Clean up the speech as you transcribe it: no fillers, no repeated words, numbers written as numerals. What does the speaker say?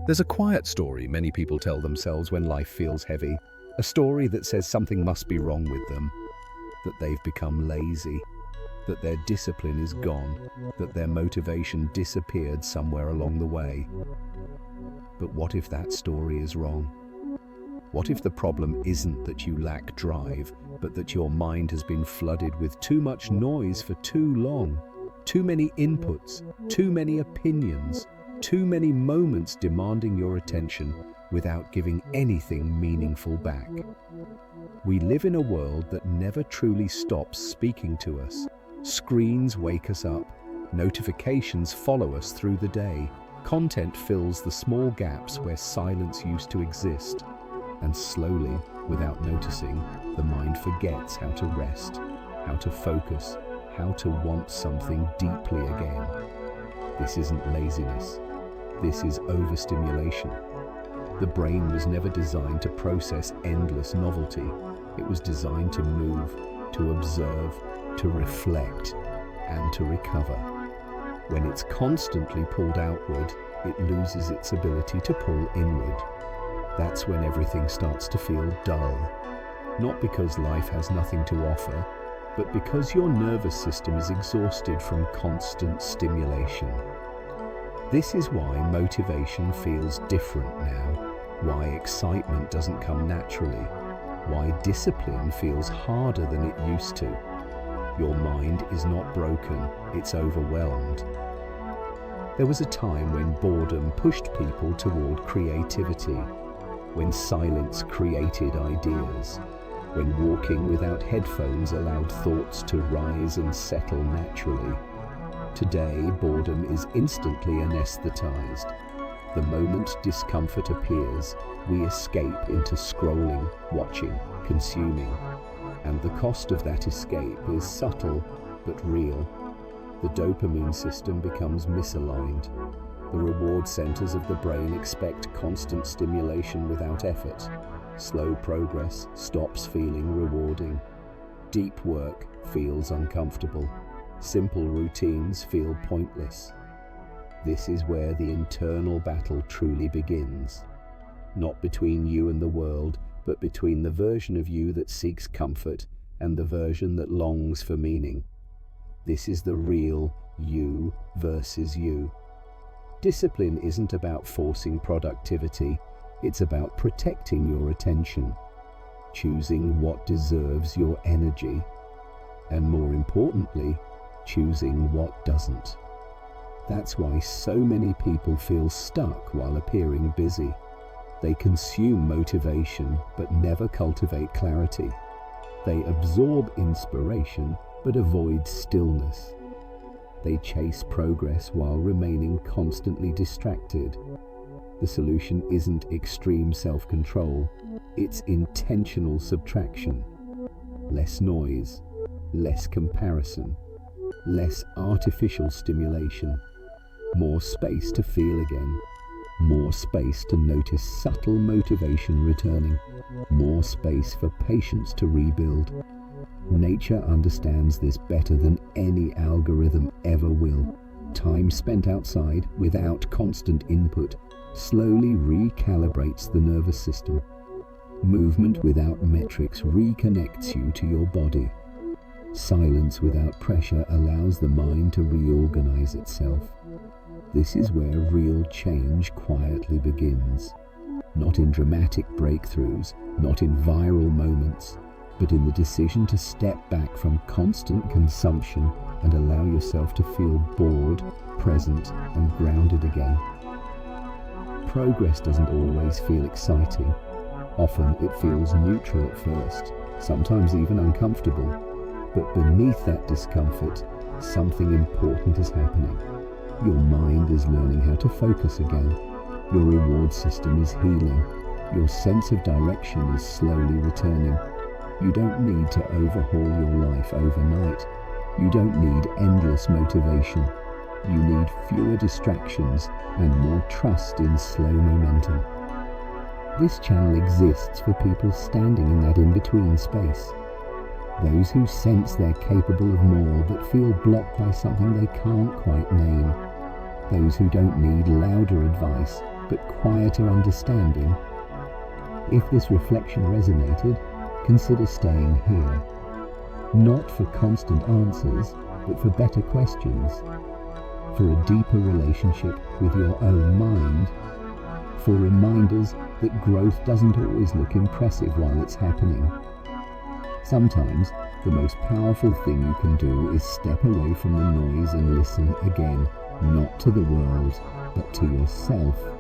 There's a quiet story many people tell themselves when life feels heavy, a story that says something must be wrong with them, that they've become lazy, that their discipline is gone, that their motivation disappeared somewhere along the way. But what if that story is wrong? What if the problem isn't that you lack drive, but that your mind has been flooded with too much noise for too long? Too many inputs, too many opinions, too many moments demanding your attention without giving anything meaningful back. We live in a world that never truly stops speaking to us. Screens wake us up, notifications follow us through the day, content fills the small gaps where silence used to exist, and slowly, without noticing, the mind forgets how to rest, how to focus, how to want something deeply again. This isn't laziness. This is overstimulation. The brain was never designed to process endless novelty. It was designed to move, to observe, to reflect, and to recover. When it's constantly pulled outward, it loses its ability to pull inward. That's when everything starts to feel dull. Not because life has nothing to offer, but because your nervous system is exhausted from constant stimulation. This is why motivation feels different now, why excitement doesn't come naturally, why discipline feels harder than it used to. Your mind is not broken, it's overwhelmed. There was a time when boredom pushed people toward creativity, when silence created ideas, when walking without headphones allowed thoughts to rise and settle naturally. Today, boredom is instantly anesthetized. The moment discomfort appears, we escape into scrolling, watching, consuming. And the cost of that escape is subtle but real. The dopamine system becomes misaligned. The reward centers of the brain expect constant stimulation without effort. Slow progress stops feeling rewarding. Deep work feels uncomfortable. Simple routines feel pointless. This is where the internal battle truly begins. Not between you and the world, but between the version of you that seeks comfort and the version that longs for meaning. This is the real you versus you. Discipline isn't about forcing productivity, it's about protecting your attention, choosing what deserves your energy, and more importantly, choosing what doesn't. That's why so many people feel stuck while appearing busy. They consume motivation but never cultivate clarity. They absorb inspiration but avoid stillness. They chase progress while remaining constantly distracted. The solution isn't extreme self-control, it's intentional subtraction. Less noise, less comparison, less artificial stimulation, more space to feel again, more space to notice subtle motivation returning, more space for patience to rebuild. Nature understands this better than any algorithm ever will. Time spent outside without constant input slowly recalibrates the nervous system. Movement without metrics reconnects you to your body. Silence without pressure allows the mind to reorganize itself. This is where real change quietly begins. Not in dramatic breakthroughs, not in viral moments, but in the decision to step back from constant consumption and allow yourself to feel bored, present, and grounded again. Progress doesn't always feel exciting. Often it feels neutral at first, sometimes even uncomfortable. But beneath that discomfort, something important is happening. Your mind is learning how to focus again. Your reward system is healing. Your sense of direction is slowly returning. You don't need to overhaul your life overnight. You don't need endless motivation. You need fewer distractions and more trust in slow momentum. This channel exists for people standing in that in-between space. Those who sense they're capable of more but feel blocked by something they can't quite name. Those who don't need louder advice, but quieter understanding. If this reflection resonated, consider staying here. Not for constant answers, but for better questions, for a deeper relationship with your own mind, for reminders that growth doesn't always look impressive while it's happening. Sometimes, the most powerful thing you can do is step away from the noise and listen again, not to the world, but to yourself.